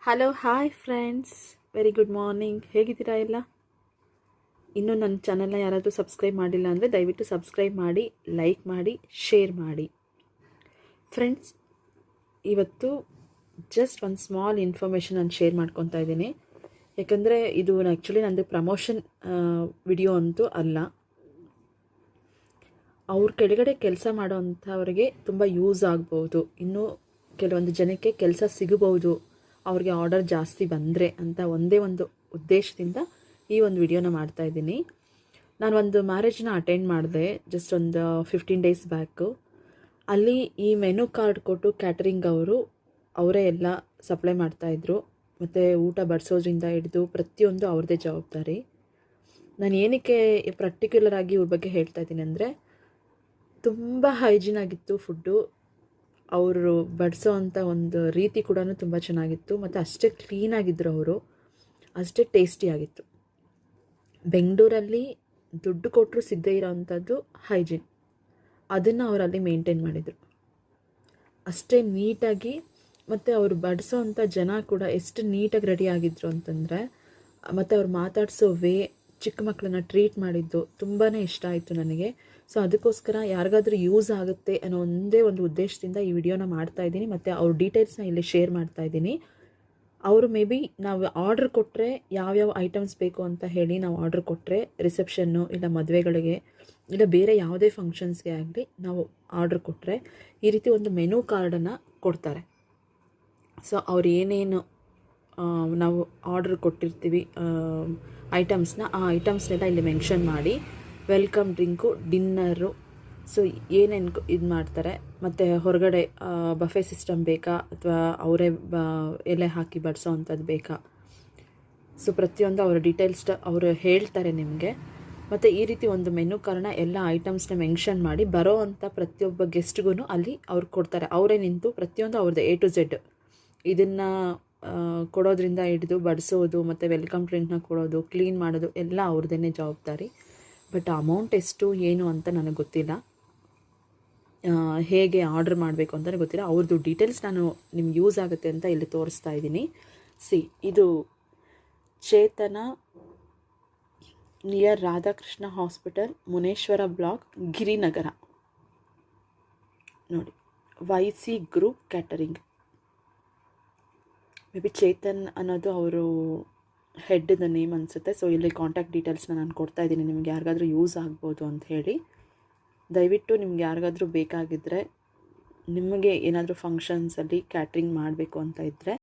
Hello hi friends, very good morning. ಹೇಗಿದ್ದೀರಾ ಎಲ್ಲ? ಇನ್ನೂ ನನ್ನ ಚಾನಲ್ನ ಯಾರಾದರೂ ಸಬ್ಸ್ಕ್ರೈಬ್ ಮಾಡಿಲ್ಲ ಅಂದರೆ ದಯವಿಟ್ಟು ಸಬ್ಸ್ಕ್ರೈಬ್ ಮಾಡಿ, ಲೈಕ್ ಮಾಡಿ, ಶೇರ್ ಮಾಡಿ. ಫ್ರೆಂಡ್ಸ್, ಇವತ್ತು ಜಸ್ಟ್ ಒಂದು ಸ್ಮಾಲ್ ಇನ್ಫಾರ್ಮೇಷನ್ ನಾನು ಶೇರ್ ಮಾಡ್ಕೊತಾ ಇದ್ದೀನಿ. ಯಾಕಂದರೆ ಇದು ಆ್ಯಕ್ಚುಲಿ ನಂದು ಪ್ರಮೋಷನ್ ವಿಡಿಯೋ ಅಂತೂ ಅಲ್ಲ. ಅವ್ರ ಕೆಳಗಡೆ ಕೆಲಸ ಮಾಡೋವಂಥವ್ರಿಗೆ ತುಂಬ ಯೂಸ್ ಆಗ್ಬೋದು, ಇನ್ನೂ ಕೆಲವೊಂದು ಜನಕ್ಕೆ ಕೆಲಸ ಸಿಗಬಹುದು, ಅವ್ರಿಗೆ ಆರ್ಡರ್ ಜಾಸ್ತಿ ಬಂದರೆ ಅಂತ ಒಂದೇ ಒಂದು ಉದ್ದೇಶದಿಂದ ಈ ಒಂದು ವಿಡಿಯೋನ ಮಾಡ್ತಾಯಿದ್ದೀನಿ. ನಾನು ಒಂದು ಮ್ಯಾರೇಜ್ನ ಅಟೆಂಡ್ ಮಾಡಿದೆ ಜಸ್ಟ್ ಒಂದು 15 ಡೇಸ್ ಬ್ಯಾಕು. ಅಲ್ಲಿ ಈ ಮೆನು ಕಾರ್ಡ್ ಕೊಟ್ಟು ಕ್ಯಾಟರಿಂಗ್ ಅವರೇ ಎಲ್ಲ ಸಪ್ಲೈ ಮಾಡ್ತಾಯಿದ್ರು. ಮತ್ತು ಊಟ ಬಡಿಸೋದ್ರಿಂದ ಹಿಡಿದು ಪ್ರತಿಯೊಂದು ಅವ್ರದ್ದೇ ಜವಾಬ್ದಾರಿ. ನಾನು ಏನಕ್ಕೆ ಪರ್ಟಿಕ್ಯುಲರ್ ಆಗಿ ಇವ್ರ ಬಗ್ಗೆ ಹೇಳ್ತಾ ಇದ್ದೀನಿ ಅಂದರೆ, ತುಂಬ ಹೈಜಿನ್ ಆಗಿತ್ತು ಫುಡ್ಡು. ಅವರು ಬಡಿಸೋ ಅಂಥ ಒಂದು ರೀತಿ ಕೂಡ ತುಂಬ ಚೆನ್ನಾಗಿತ್ತು. ಮತ್ತು ಅಷ್ಟೇ ಕ್ಲೀನಾಗಿದ್ದರು ಅವರು, ಅಷ್ಟೇ ಟೇಸ್ಟಿಯಾಗಿತ್ತು. ಬೆಂಗಳೂರಲ್ಲಿ ದುಡ್ಡು ಕೊಟ್ಟರು ಸಿಗದೇ ಇರೋ ಅಂಥದ್ದು ಹೈಜಿನ್, ಅದನ್ನು ಅವರಲ್ಲಿ ಮೇಂಟೈನ್ ಮಾಡಿದರು. ಅಷ್ಟೇ ನೀಟಾಗಿ. ಮತ್ತು ಅವರು ಬಡಿಸೋ ಅಂಥ ಜನ ಕೂಡ ಎಷ್ಟು ನೀಟಾಗಿ ರೆಡಿ ಆಗಿದ್ರು ಅಂತಂದರೆ, ಮತ್ತು ಅವ್ರು ಮಾತಾಡಿಸೋ ವೇ, ಚಿಕ್ಕ ಮಕ್ಕಳನ್ನ ಟ್ರೀಟ್ ಮಾಡಿದ್ದು ತುಂಬಾ ಇಷ್ಟ ಆಯಿತು ನನಗೆ. ಸೊ ಅದಕ್ಕೋಸ್ಕರ ಯಾರಿಗಾದ್ರೂ ಯೂಸ್ ಆಗುತ್ತೆ ಅನ್ನೋ ಒಂದೇ ಒಂದು ಉದ್ದೇಶದಿಂದ ಈ ವಿಡಿಯೋನ ಮಾಡ್ತಾಯಿದ್ದೀನಿ. ಮತ್ತು ಅವ್ರ ಡೀಟೇಲ್ಸ್ನ ಇಲ್ಲಿ ಶೇರ್ ಮಾಡ್ತಾಯಿದ್ದೀನಿ. ಅವರು ಮೇ ಬಿ ನಾವು ಆರ್ಡ್ರ್ ಕೊಟ್ಟರೆ ಯಾವ್ಯಾವ ಐಟಮ್ಸ್ ಬೇಕು ಅಂತ ಹೇಳಿ ನಾವು ಆರ್ಡ್ರ್ ಕೊಟ್ಟರೆ, ರಿಸೆಪ್ಷನ್ನು ಇಲ್ಲ ಮದುವೆಗಳಿಗೆ ಇಲ್ಲ ಬೇರೆ ಯಾವುದೇ ಫಂಕ್ಷನ್ಸ್ಗೆ ಆಗಲಿ ನಾವು ಆರ್ಡ್ರ್ ಕೊಟ್ಟರೆ ಈ ರೀತಿ ಒಂದು ಮೆನು ಕಾರ್ಡನ್ನು ಕೊಡ್ತಾರೆ. ಸೊ ಅವ್ರು ಏನೇನು ನಾವು ಆರ್ಡ್ರ್ ಕೊಟ್ಟಿರ್ತೀವಿ ಐಟಮ್ಸ್ನ, ಆ ಐಟಮ್ಸ್ನೆಲ್ಲ ಇಲ್ಲಿ ಮೆನ್ಷನ್ ಮಾಡಿ, ವೆಲ್ಕಮ್ ಡ್ರಿಂಕು, ಡಿನ್ನರು, ಸೊ ಏನೇನು ಇದು ಮಾಡ್ತಾರೆ. ಮತ್ತು ಹೊರಗಡೆ ಬಫೆ ಸಿಸ್ಟಮ್ ಬೇಕಾ ಅಥವಾ ಅವರೇ ಎಲೆ ಹಾಕಿ ಬಡಿಸೋ ಅಂಥದ್ದು ಬೇಕಾ, ಸೊ ಪ್ರತಿಯೊಂದು ಅವರ ಡೀಟೇಲ್ಸ್ ಅವರು ಹೇಳ್ತಾರೆ ನಿಮಗೆ. ಮತ್ತು ಈ ರೀತಿ ಒಂದು ಮೆನು ಕಾರ್ಡ್ನ ಎಲ್ಲ ಐಟಮ್ಸ್ನ ಮೆನ್ಷನ್ ಮಾಡಿ ಬರೋ ಅಂಥ ಪ್ರತಿಯೊಬ್ಬ ಗೆಸ್ಟ್ಗೂ ಅಲ್ಲಿ ಅವ್ರು ಕೊಡ್ತಾರೆ. ಅವರೇ ನಿಂತು ಪ್ರತಿಯೊಂದು ಅವ್ರದ್ದು A to Z ಇದನ್ನು ಕೊಡೋದ್ರಿಂದ ಹಿಡಿದು ಬಡಿಸೋದು ಮತ್ತು ವೆಲ್ಕಮ್ ಡ್ರಿಂಕ್ನ ಕೊಡೋದು, ಕ್ಲೀನ್ ಮಾಡೋದು ಎಲ್ಲ ಅವ್ರದ್ದೇ ಜವಾಬ್ದಾರಿ. ಬಟ್ ಅಮೌಂಟ್ ಎಷ್ಟು ಏನು ಅಂತ ನನಗೆ ಗೊತ್ತಿಲ್ಲ, ಹೇಗೆ ಆರ್ಡ್ರ್ ಮಾಡಬೇಕು ಅಂತಲೇ ಗೊತ್ತಿಲ್ಲ. ಅವ್ರದ್ದು ಡೀಟೇಲ್ಸ್ ನಾನು ನಿಮ್ಗೆ ಯೂಸ್ ಆಗುತ್ತೆ ಅಂತ ಇಲ್ಲಿ ತೋರಿಸ್ತಾ ಇದ್ದೀನಿ. ಇದು Chetana near Radhakrishna hospital, Muneshwara block, Girinagar. ನೋಡಿ, YC group catering. May be Chetan ಅನ್ನೋದು ಅವರು ಹೆಡ್ದ ನೇಮ್ ಅನಿಸುತ್ತೆ. ಸೊ ಇಲ್ಲಿ ಕಾಂಟ್ಯಾಕ್ಟ್ ಡೀಟೇಲ್ಸ್ನ ನಾನು ಕೊಡ್ತಾ ಇದ್ದೀನಿ, ನಿಮ್ಗೆ ಯಾರಿಗಾದ್ರೂ ಯೂಸ್ ಆಗ್ಬೋದು ಅಂತ ಹೇಳಿ. ದಯವಿಟ್ಟು ನಿಮ್ಗೆ ಯಾರಿಗಾದ್ರೂ ಬೇಕಾಗಿದ್ದರೆ, ನಿಮಗೆ ಏನಾದರೂ ಫಂಕ್ಷನ್ಸಲ್ಲಿ ಕ್ಯಾಟ್ರಿಂಗ್ ಮಾಡಬೇಕು ಅಂತ ಇದ್ದರೆ